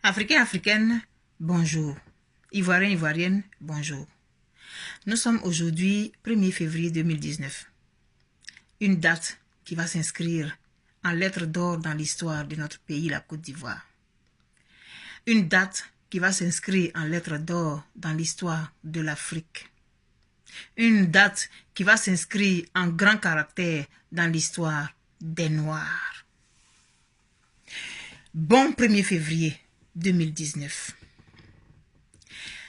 Africains, Africaines, bonjour. Ivoiriens, Ivoiriennes, bonjour. Nous sommes aujourd'hui 1er février 2019. Une date qui va s'inscrire en lettres d'or dans l'histoire de notre pays, la Côte d'Ivoire. Une date qui va s'inscrire en lettres d'or dans l'histoire de l'Afrique. Une date qui va s'inscrire en grand caractère dans l'histoire des Noirs. Bon 1er février 2019.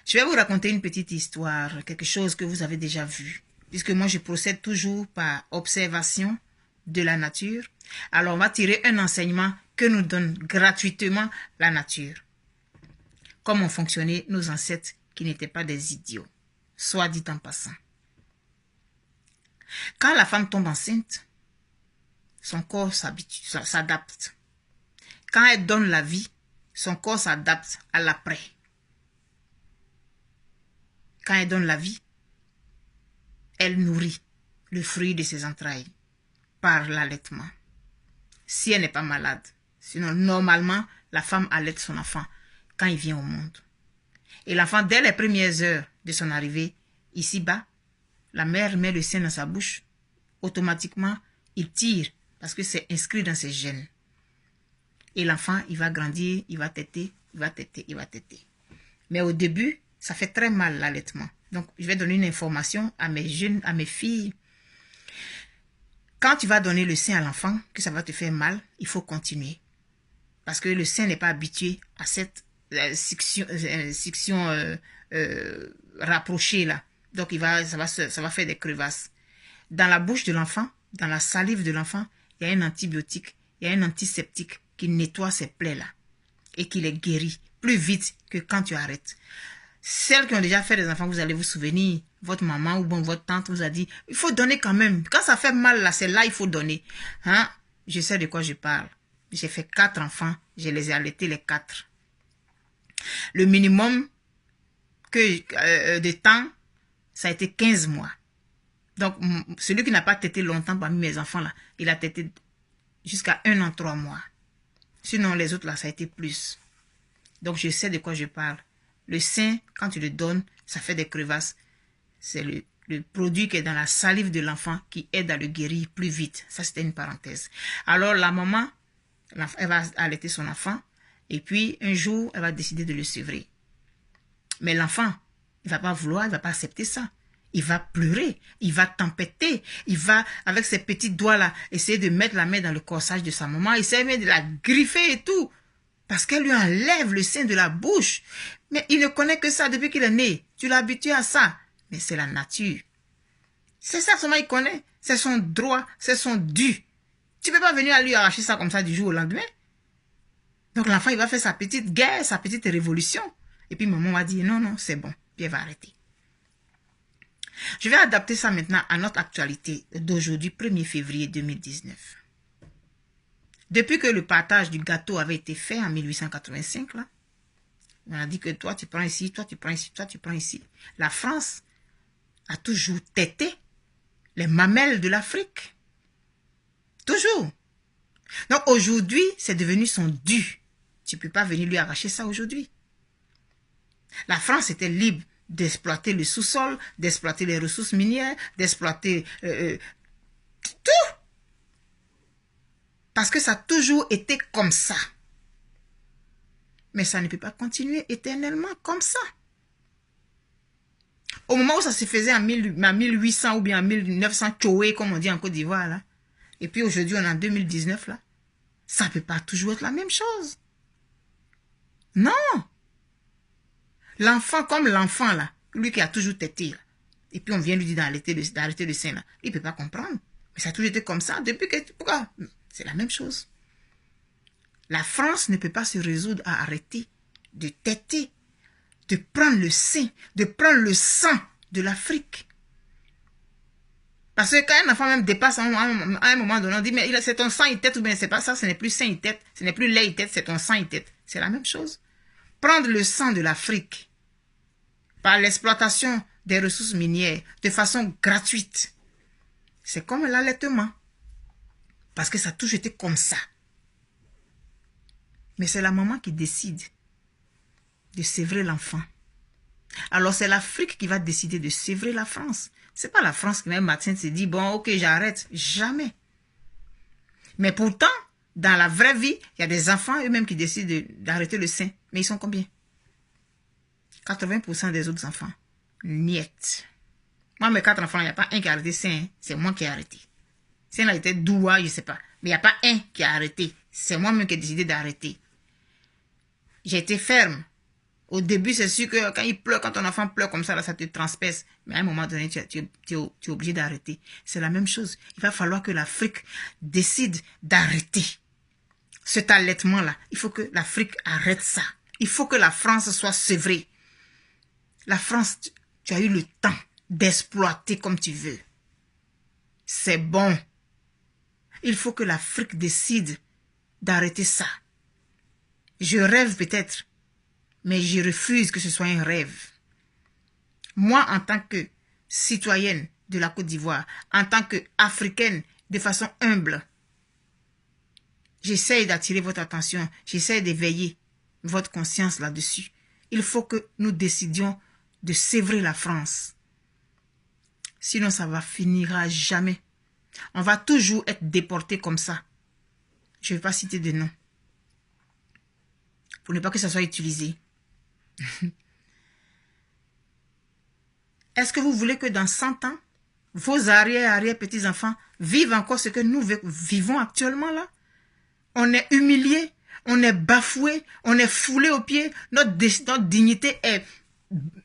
Je vais vous raconter une petite histoire, quelque chose que vous avez déjà vu. Puisque moi, je procède toujours par observation de la nature. Alors, on va tirer un enseignement que nous donne gratuitement la nature. Comment fonctionnaient nos ancêtres qui n'étaient pas des idiots, soit dit en passant. Quand la femme tombe enceinte, son corps s'adapte. Quand elle donne la vie, son corps s'adapte à l'après. Quand elle donne la vie, elle nourrit le fruit de ses entrailles par l'allaitement. Si elle n'est pas malade. Sinon, normalement, la femme allaite son enfant quand il vient au monde. Et l'enfant, dès les premières heures de son arrivée, ici-bas, la mère met le sein dans sa bouche. Automatiquement, il tire parce que c'est inscrit dans ses gènes. Et l'enfant, il va grandir, il va téter, il va téter, il va téter. Mais au début, ça fait très mal l'allaitement. Donc, je vais donner une information à mes jeunes, à mes filles. Quand tu vas donner le sein à l'enfant, que ça va te faire mal, il faut continuer. Parce que le sein n'est pas habitué à cette succion rapprochée là. Donc, ça va faire des crevasses. Dans la bouche de l'enfant, dans la salive de l'enfant, il y a un antibiotique, il y a un antiseptique qui nettoie ces plaies-là et qui les guérit plus vite que quand tu arrêtes. Celles qui ont déjà fait des enfants, vous allez vous souvenir, votre maman ou bon, votre tante vous a dit, il faut donner quand même. Quand ça fait mal là, c'est là il faut donner. Hein? Je sais de quoi je parle. J'ai fait 4 enfants, je les ai allaités les 4. Le minimum de temps, ça a été 15 mois. Donc, celui qui n'a pas tété longtemps parmi mes enfants là, il a tété jusqu'à 1 an 3 mois. Sinon, les autres là, ça a été plus. Donc, je sais de quoi je parle. Le sein, quand tu le donnes, ça fait des crevasses. C'est le produit qui est dans la salive de l'enfant qui aide à le guérir plus vite. Ça, c'était une parenthèse. Alors, la maman, elle va allaiter son enfant. Et puis, un jour, elle va décider de le sevrer. Mais l'enfant, il ne va pas vouloir, il ne va pas accepter ça. Il va pleurer, il va tempêter, il va, avec ses petits doigts-là, essayer de mettre la main dans le corsage de sa maman, essayer même de la griffer et tout. Parce qu'elle lui enlève le sein de la bouche. Mais il ne connaît que ça depuis qu'il est né. Tu l'as habitué à ça. Mais c'est la nature. C'est ça seulement il connaît. C'est son droit, c'est son dû. Tu ne peux pas venir à lui arracher ça comme ça du jour au lendemain. Donc l'enfant, il va faire sa petite guerre, sa petite révolution. Et puis maman va dire non, non, c'est bon. Puis elle va arrêter. Je vais adapter ça maintenant à notre actualité d'aujourd'hui, 1er février 2019. Depuis que le partage du gâteau avait été fait en 1885, là, on a dit que toi tu prends ici, toi tu prends ici, toi tu prends ici. La France a toujours tété les mamelles de l'Afrique. Toujours. Donc aujourd'hui, c'est devenu son dû. Tu ne peux pas venir lui arracher ça aujourd'hui. La France était libre d'exploiter le sous-sol, d'exploiter les ressources minières, d'exploiter tout. Parce que ça a toujours été comme ça. Mais ça ne peut pas continuer éternellement comme ça. Au moment où ça se faisait en 1800 ou bien en 1900, tchoé, comme on dit en Côte d'Ivoire, là. Et puis aujourd'hui, on est en 2019, là. Ça ne peut pas toujours être la même chose. Non. L'enfant, comme l'enfant, là, lui qui a toujours tété, là. Et puis on vient lui dire d'arrêter le sein, là. Il ne peut pas comprendre. Mais ça a toujours été comme ça. Depuis que... Pourquoi? C'est la même chose. La France ne peut pas se résoudre à arrêter de téter, de prendre le sein, de prendre le sang de l'Afrique. Parce que quand un enfant même dépasse à un moment donné, on dit, mais c'est ton sang, il tète, ou bien c'est pas ça, ce n'est plus sang, il tète, ce n'est plus lait, il tète, c'est ton sang, il tète. C'est la même chose. Prendre le sang de l'Afrique par l'exploitation des ressources minières de façon gratuite, c'est comme l'allaitement. Parce que ça a toujours été comme ça. Mais c'est la maman qui décide de sévrer l'enfant. Alors c'est l'Afrique qui va décider de sévrer la France. C'est pas la France qui même matin se dit, bon, ok, j'arrête. Jamais. Mais pourtant, dans la vraie vie, il y a des enfants eux-mêmes qui décident d'arrêter le sein. Mais ils sont combien? 80% des autres enfants. Niet. Moi, mes 4 enfants, il n'y a pas un qui a arrêté le sein. C'est moi qui ai arrêté. Si elle a été doua, je ne sais pas. Mais il n'y a pas un qui a arrêté. C'est moi-même qui ai décidé d'arrêter. J'ai été ferme. Au début, c'est sûr que quand il pleure, quand ton enfant pleure comme ça, là, ça te transperce. Mais à un moment donné, tu es obligé d'arrêter. C'est la même chose. Il va falloir que l'Afrique décide d'arrêter cet allaitement-là. Il faut que l'Afrique arrête ça. Il faut que la France soit sevrée. La France, tu as eu le temps d'exploiter comme tu veux. C'est bon. Il faut que l'Afrique décide d'arrêter ça. Je rêve peut-être, mais je refuse que ce soit un rêve. Moi, en tant que citoyenne de la Côte d'Ivoire, en tant qu'Africaine, de façon humble, j'essaie d'attirer votre attention, j'essaie d'éveiller votre conscience là-dessus. Il faut que nous décidions de sévrer la France. Sinon, ça va finira jamais. On va toujours être déporté comme ça. Je ne vais pas citer de nom. Pour ne pas que ça soit utilisé. Est-ce que vous voulez que dans 100 ans, vos arrière-petits-enfants vivent encore ce que nous vivons actuellement là? On est humilié, on est bafoué, on est foulé aux pieds, notre dignité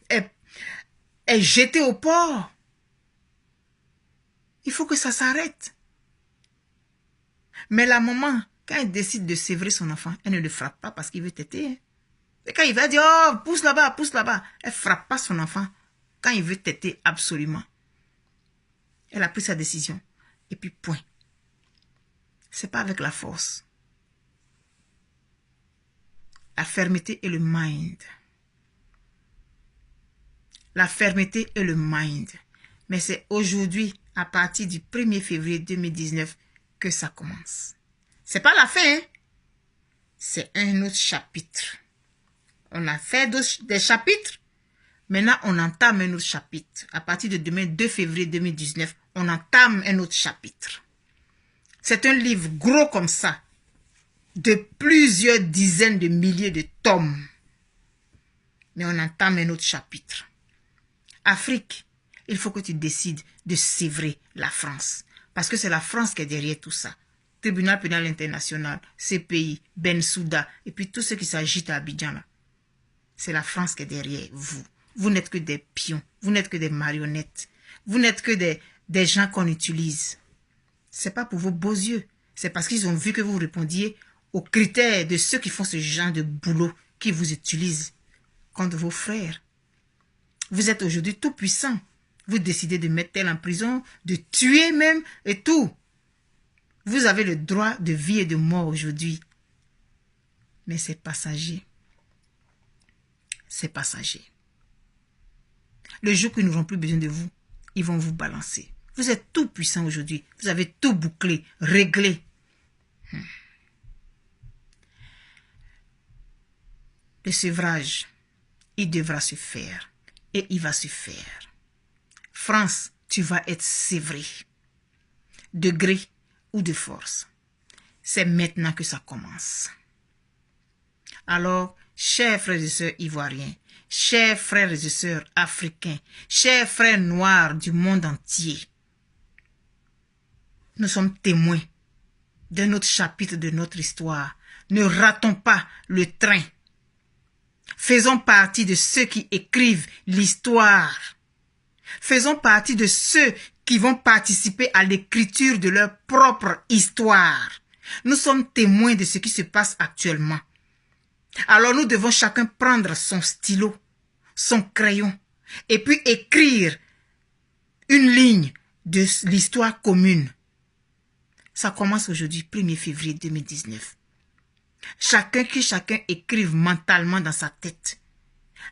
est jetée au port. Il faut que ça s'arrête. Mais la maman, quand elle décide de sévrer son enfant, elle ne le frappe pas parce qu'il veut téter. Hein. Et quand il va dire, oh, pousse là-bas, elle ne frappe pas son enfant quand il veut téter absolument. Elle a pris sa décision. Et puis point. C'est pas avec la force. La fermeté et le mind. La fermeté et le mind. Mais c'est aujourd'hui, à partir du 1er février 2019, que ça commence. C'est pas la fin, hein? C'est un autre chapitre. On a fait des chapitres. Maintenant, on entame un autre chapitre. À partir de demain, 2 février 2019, on entame un autre chapitre. C'est un livre gros comme ça, de plusieurs dizaines de milliers de tomes. Mais on entame un autre chapitre. Afrique, il faut que tu décides de sévrer la France. Parce que c'est la France qui est derrière tout ça. Tribunal pénal international, CPI, Bensouda, et puis tout ce qui s'agite à Abidjan là. C'est la France qui est derrière vous. Vous n'êtes que des pions. Vous n'êtes que des marionnettes. Vous n'êtes que des gens qu'on utilise. C'est pas pour vos beaux yeux. C'est parce qu'ils ont vu que vous répondiez aux critères de ceux qui font ce genre de boulot, qui vous utilisent contre vos frères. Vous êtes aujourd'hui tout puissant. Vous décidez de mettre tel en prison, de tuer même et tout. Vous avez le droit de vie et de mort aujourd'hui. Mais c'est passager. C'est passager. Le jour qu'ils n'auront plus besoin de vous, ils vont vous balancer. Vous êtes tout puissant aujourd'hui. Vous avez tout bouclé, réglé. Le sevrage, il devra se faire. Et il va se faire. France, tu vas être sévré. De gré ou de force. C'est maintenant que ça commence. Alors, chers frères et sœurs ivoiriens, chers frères et sœurs africains, chers frères noirs du monde entier, nous sommes témoins d'un autre chapitre de notre histoire. Ne ratons pas le train. Faisons partie de ceux qui écrivent l'histoire. Faisons partie de ceux qui vont participer à l'écriture de leur propre histoire. Nous sommes témoins de ce qui se passe actuellement. Alors nous devons chacun prendre son stylo, son crayon, et puis écrire une ligne de l'histoire commune. Ça commence aujourd'hui, 1er février 2019. Chacun écrive mentalement dans sa tête.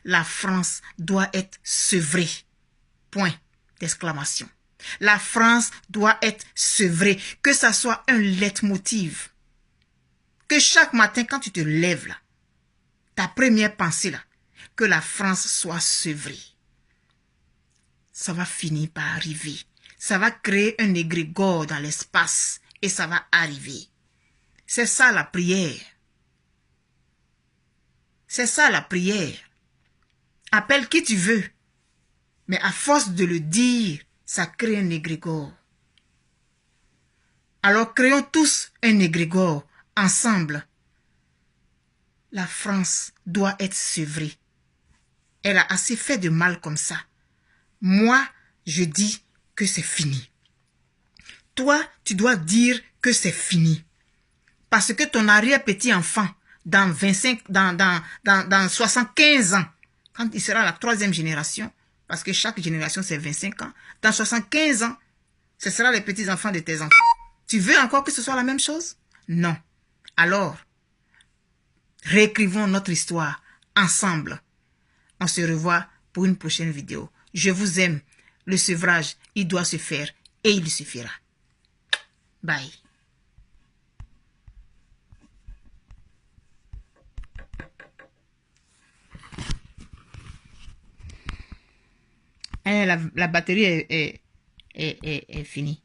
La France doit être sevrée. Point d'exclamation. La France doit être sevrée. Que ça soit un leitmotiv. Que chaque matin, quand tu te lèves là, ta première pensée là, que la France soit sevrée. Ça va finir par arriver. Ça va créer un égrégore dans l'espace et ça va arriver. C'est ça la prière. C'est ça la prière. Appelle qui tu veux. Mais à force de le dire, ça crée un égrégore. Alors créons tous un égrégore ensemble. La France doit être sevrée. Elle a assez fait de mal comme ça. Moi, je dis que c'est fini. Toi, tu dois dire que c'est fini. Parce que ton arrière-petit-enfant, dans 75 ans, quand il sera la 3e génération, parce que chaque génération c'est 25 ans, dans 75 ans, ce sera les petits-enfants de tes enfants. Tu veux encore que ce soit la même chose? Non. Alors, réécrivons notre histoire ensemble. On se revoit pour une prochaine vidéo. Je vous aime. Le sevrage, il doit se faire et il se fera. Bye. La batterie est finie.